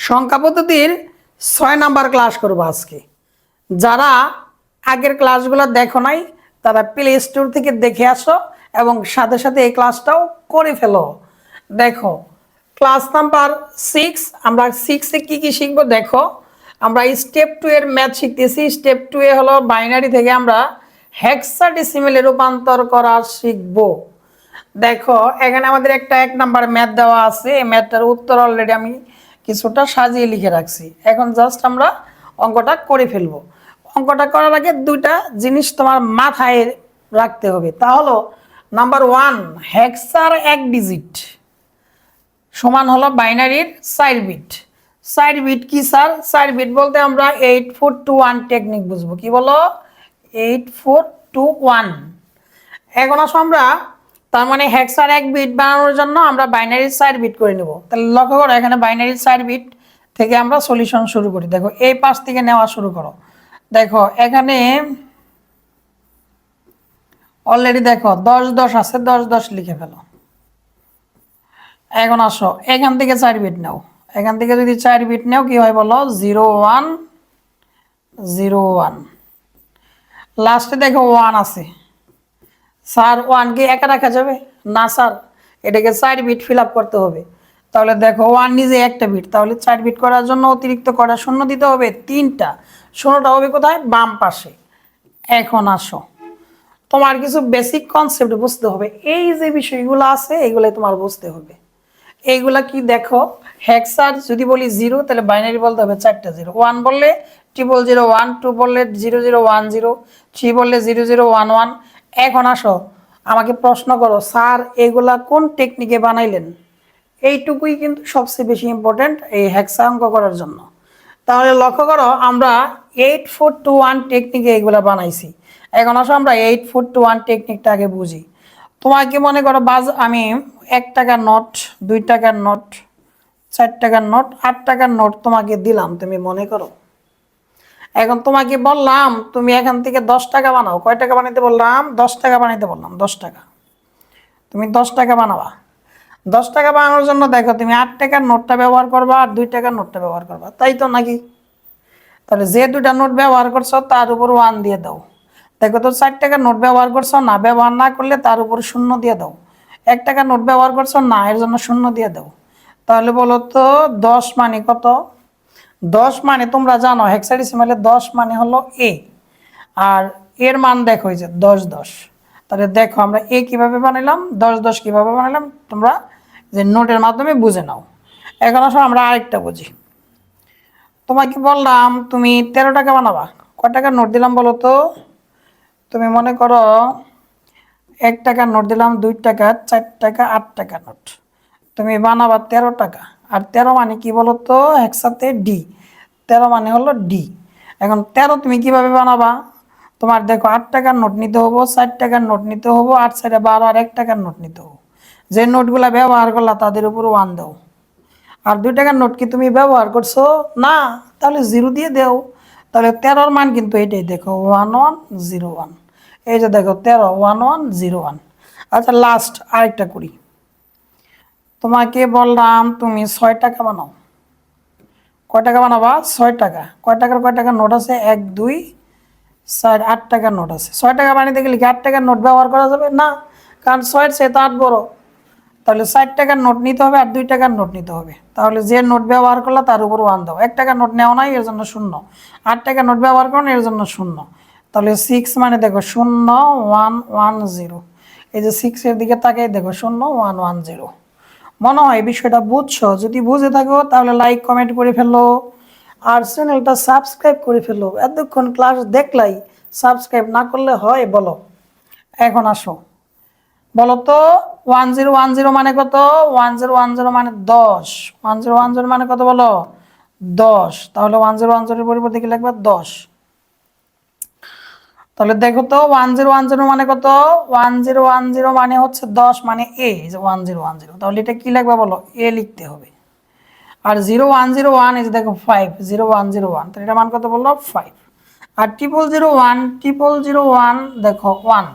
সংখ্যা পদ্ধতির ৬ number class করব আজকে। যারা আগের ক্লাসগুলো দেখো নাই তারা প্লে স্টোর থেকে দেখে আসো এবং সাথে সাথে এই ক্লাসটাও করে ফেলো। দেখো ক্লাস নাম্বার 6, আমরা 6-এ কী কী শিখবো দেখো। আমরা স্টেপ 2 এর ম্যাথ শিখতেছি। স্টেপ 2 এ হলো বাইনারি থেকে আমরা হেক্সাডেসিমেলে রূপান্তর করা শিখবো। দেখো এখানে আমাদের একটা 1 নাম্বার ম্যাথ দেওয়া আছে। এই ম্যাথটার উত্তর অলরেডি আমি কিছুটা সাজিয়ে লিখে রাখছি। এখন জাস্ট আমরা অঙ্কটা করে ফেলবো। অঙ্কটা করার আগে দুইটা জিনিস তোমার মাথায় রাখতে হবে। তা হলো নাম্বার 1, হেক্সার 1 ডিজিট সমান হলো বাইনারির 4 বিট। 4 বিট কি স্যার? 4 বিট বলতে আমরা 8421 টেকনিক বুঝবো। কি বলো? 8421। এখন আসো আমরা তার মানে হেক্সার 1 বিট বানানোর জন্য আমরা বাইনারি 4 বিট করে নেব। তাহলে লক্ষ্য করো এখানে বাইনারি 4 বিট থেকে আমরা সলিউশন শুরু করি। দেখো এই পাশ থেকে নেওয়া শুরু করো। দেখো এখানে অলরেডি দেখো 10 10 আছে, 10 10 লিখে ফেলো। এখন আসো এখান থেকে 4 বিট নাও। এখান থেকে যদি 4 বিট নাও কি হয় বলো? 0 1 0 1। লাস্টে দেখো 1 আছে। স্যার 1 কি একা রাখা যাবে না স্যার? এটাকে 4 বিট ফিল আপ করতে হবে। তাহলে দেখো 1 নিজে একটা বিট, তাহলে 4 বিট করার জন্য অতিরিক্ত কটা শূন্য দিতে হবে? 3টা। শূন্যটা হবে কোথায়? বাম পাশে। এখন আসো তোমার কিছু বেসিক কনসেপ্ট বুঝতে হবে। এই যে বিষয়গুলো আছে এগুলাই তোমার বুঝতে হবে। এইগুলা কি দেখো, হেক্সার যদি বলি 0 তাহলে বাইনারি বলতে হবে 4টা 0। 1 বললে 0001, 2 বললে 0010, 3 বললে 0011। এখন আসো আমাকে প্রশ্ন করো স্যার এগুলা কোন টেকনিকে বানাইলেন? এইটুকুই কিন্তু সবচেয়ে বেশি ইম্পর্টেন্ট এই হেক্সা অঙ্ক করার জন্য। তাহলে লক্ষ্য করো আমরা 8421 টেকনিকে এগুলা বানাইছি। এখন আসো আমরা 8421 টেকনিকটা আগে বুঝি। তোমাকে মনে করো আমি 1 টাকার নোট, 2 টাকার নোট, 4 টাকার নোট, 8 টাকার নোট তোমাকে দিলাম, তুমি মনে করো। এখন তোমাকে বললাম তুমি এখান থেকে 10 টাকা বানাও। কয় টাকা বানাইতে বললাম? 10 টাকা বানাইতে বললাম। 10 টাকা। তুমি 10 টাকা বানাবা। 10 টাকা বানানোর জন্য দেখো তুমি 8 টাকার নোটটা ব্যবহার করবা আর 2 টাকার নোটটা ব্যবহার করবা, তাই তো নাকি? তাহলে যে 2টা নোট ব্যবহার করছো তার উপর 1 দিয়ে দাও। দেখো তো 4 টাকার নোট ব্যবহার করছো না, ব্যবহার না করলে তার উপর 0 দিয়ে দাও। 1 টাকার নোট ব্যবহার করছো না, এর জন্য 0 দিয়ে দাও। তাহলে বলো তো 10 মানে কত? 10 মানে তোমরা জানো হেক্সাডেসিমালে 10 মানে হলো এ, আর এর মান দেখো এই যে 10 10। তাহলে দেখো আমরা এ কিভাবে বানাইলাম, 10 10 কিভাবে বানাইলাম তোমরা যে নোটের মাধ্যমে বুঝে নাও। এখন আসো আমরা আরেকটা বুঝি। তোমাকে বললাম তুমি 13 টাকা বানাবা। কয় টাকার নোট দিলাম বলো তো? তুমি মনে করো 1 টাকার নোট দিলাম, 2 টাকা, 4 টাকা, 8 টাকা নোট। তুমি বানাবা 13 টাকা। আর 13 মানে কি বলো তো? একসাথে ডি। 13 মানে হলো ডি। এখন 13 তুমি কিভাবে বানাবা? তোমার দেখো 8 টাকার নোট নিতে হবো, 4 টাকার নোট নিতে হবো, 8 4 12 আর 1 টাকার নোট নিতে হবো। যে নোটগুলা ব্যবহার করলা তাদের উপর 1 দাও। আর 2 টাকার নোট কি তুমি ব্যবহার করছো না? তাহলে 0 দিয়ে দাও। তাহলে 13 মান কিন্তু এটাই দেখো 1101। এই যে দেখো 13 1101। আচ্ছা লাস্ট আরেকটা করি। তোমাকে বললাম তুমি 6 টাকা বানাও। কয় টাকা বানাবা? 6 টাকা। কয় টাকার নোট আছে? 1 2 4 8 টাকার নোট আছে। 6 টাকা বানাইতে গেলে কি 8 টাকার নোট ব্যবহার করা যাবে না? কারণ 6-এর চেয়ে তো 8 বড়। তাহলে 4 টাকার নোট নিতে হবে আর 2 টাকার নোট নিতে হবে। তাহলে যে নোট ব্যবহার করলো তার উপর 1 দাও। 1 টাকার নোট নেওয়া নাই এর জন্য 0। 8 টাকার নোট ব্যবহার করো না এর জন্য 0। তাহলে 6 মানে দেখো 0 1 1 0। এই যে 6 এর দিকে তাকিয়ে দেখো 0 1 1 0। মনে হয় বিষয়টা বুঝছো? যদি বুঝে থাকো তাহলে লাইক কমেন্ট করে ফেলো আর চ্যানেলটা সাবস্ক্রাইব করে ফেলো। এতক্ষণ ক্লাস দেখলাই সাবস্ক্রাইব না করলে হয় বলো? এখন আসো বলো তো 1010 মানে কত? 1010 মানে 10। 1010 মানে কত বলো? 10। তাহলে 1010 এর পরিবর্তে কি লিখবা? 10। তাহলে দেখো তো 1010 মানে কত? 1010 মানে হচ্ছে 10 মানে এ, যে 1010। তাহলে এটা কি লিখবা বলো? এ লিখতে হবে। আর 0101 এই যে দেখো 5, 0101, তাহলে এটা মান কত বললো? 5। আর 0001 দেখো 1।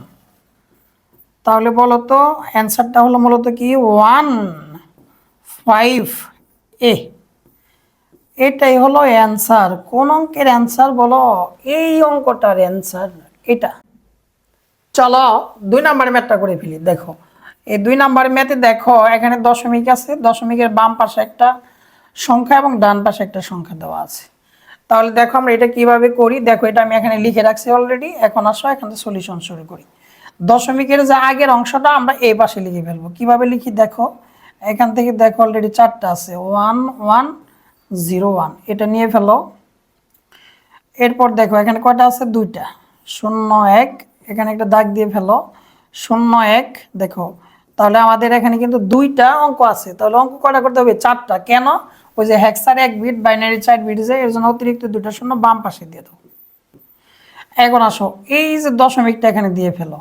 তাহলে বলো তো অ্যান্সারটা হলো মূলত কি 15 এ। এটাই হলো অ্যান্সার। কোন অঙ্কের অ্যান্সার বলো? এই অঙ্কটার অ্যান্সার এটা। চলো 2 নাম্বার ম্যাথটা করে ফেলি। দেখো এই 2 নাম্বার ম্যাথে দেখো এখানে দশমিক আছে, দশমিকের বাম পাশে একটা সংখ্যা এবং ডান পাশে একটা সংখ্যা দেওয়া আছে। তাহলে দেখো আমরা এটা কিভাবে করি। দেখো এটা আমি এখানে লিখে রাখছি অলরেডি। এখন আসো এখান থেকে সলিউশন শুরু করি। দশমিকের যে আগের অংশটা আমরা এই পাশে লিখে ফেলবো। কিভাবে লিখি দেখো, এখান থেকে দেখো অলরেডি 4টা আছে, 1 1 0 1, এটা নিয়ে ফেলো। এরপর দেখো এখানে কয়টা আছে? 2টা, 0 1, এখানে একটা দাগ দিয়ে ফেলো, 0 1। দেখো তাহলে আমাদের এখানে কিন্তু 2টা অঙ্ক আছে। তাহলে অঙ্ক কয়টা করতে হবে? 4টা। কেন? ওই যে হেক্সার 1 বিট, বাইনারি 4 বিট, যে এর জন্য অতিরিক্ত 2টা শূন্য বাম পাশে দিয়ে দাও। এখন আসো এই যে দশমিকটা এখানে দিয়ে ফেলো,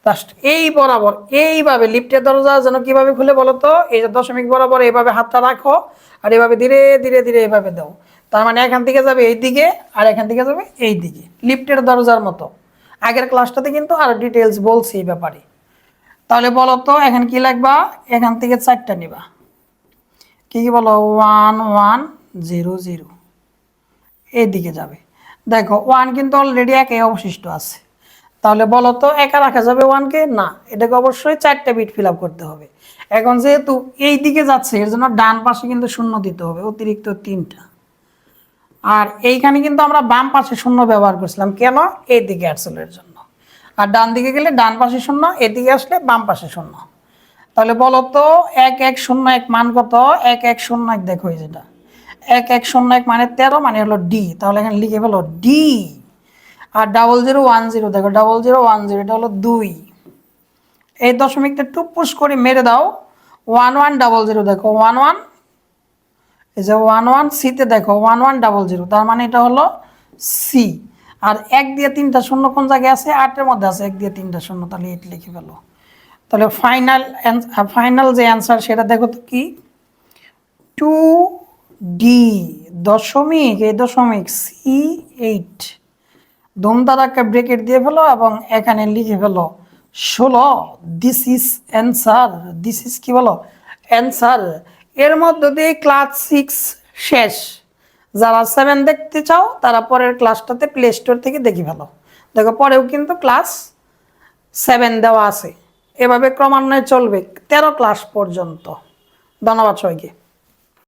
জাস্ট এই বরাবর এইভাবে লিফটের দরজা যেন কিভাবে খুলে বলো তো, এই যে দশমিক বরাবর এইভাবে হাতটা রাখো আর এভাবে ধীরে ধীরে ধীরে এইভাবে দাও। তার মানে এখান থেকে যাবে এই দিকে আর এখান থেকে যাবে এই দিকে, লিফটের দরজার মতো। আগের ক্লাসটাতে কিন্তু আরো ডিটেলস বলছি এই ব্যাপারে। তাহলে বলো তো এখানে কি লাগবা? এখান থেকে 4টা নিবা। কি কি বলো? 1 1 0 0, এইদিকে যাবে। দেখো 1 কিন্তু অলরেডি একে অবশিষ্ট আছে। তাহলে বলো তো একা রাখা যাবে 1কে? না, এটাকে অবশ্যই 4টা বিট ফিল আপ করতে হবে। এখন যেহেতু এই দিকে যাচ্ছে এর জন্য ডান পাশে কিন্তু শূন্য দিতে হবে, অতিরিক্ত 3টা। আর এইখানে কিন্তু আমরা বাম পাশে শূন্য ব্যবহার করছিলাম। কেন? এই দিকে আসলে এর জন্য। আর ডান দিকে গেলে ডান পাশে শূন্য, এদিকে আসলে বাম পাশে শূন্য। তাহলে বলো তো 1 1 0 1 মান কত? 1 1 0 1, দেখো এই যেটা 1 1 0 1 মানে 13, মানে হলো ডি। তাহলে এখানে লিখে ফেলো ডি। আর 00 1 0, দেখো 00 1 0, এটা হলো 2। এই দশমিকটা টুপুস করে মেরে দাও, 1 1 0 0, দেখো 1 1, এই যে 1 1 সিতে দেখো 1 1 0 0, তার মানে এটা হলো সি। আর 1 দিয়ে 3টা শূন্য কোন জায়গায় আছে? 8-এর মধ্যে আছে 1 দিয়ে 3টা শূন্য, তাহলে 8 লিখে ফেলো। তাহলে ফাইনাল যে অ্যান্সার সেটা দেখো তো কি? 2D, দশমিক, এই দশমিক C8, দম দ্বারা একটা ব্রেকেট দিয়ে ফেলো এবং এখানে লিখে ফেলো 16। This is answer. This is কি বলো? অ্যান্সার। এর মধ্য দিয়ে ক্লাস 6 শেষ। যারা 7 দেখতে চাও তারা পরের ক্লাসটাতে প্লে স্টোর থেকে দেখে ফেলো। দেখো পরেও কিন্তু ক্লাস 7 দেওয়া আছে। এভাবে ক্রমান্বয়ে চলবে 13 ক্লাস পর্যন্ত। ধন্যবাদ সবাইকে।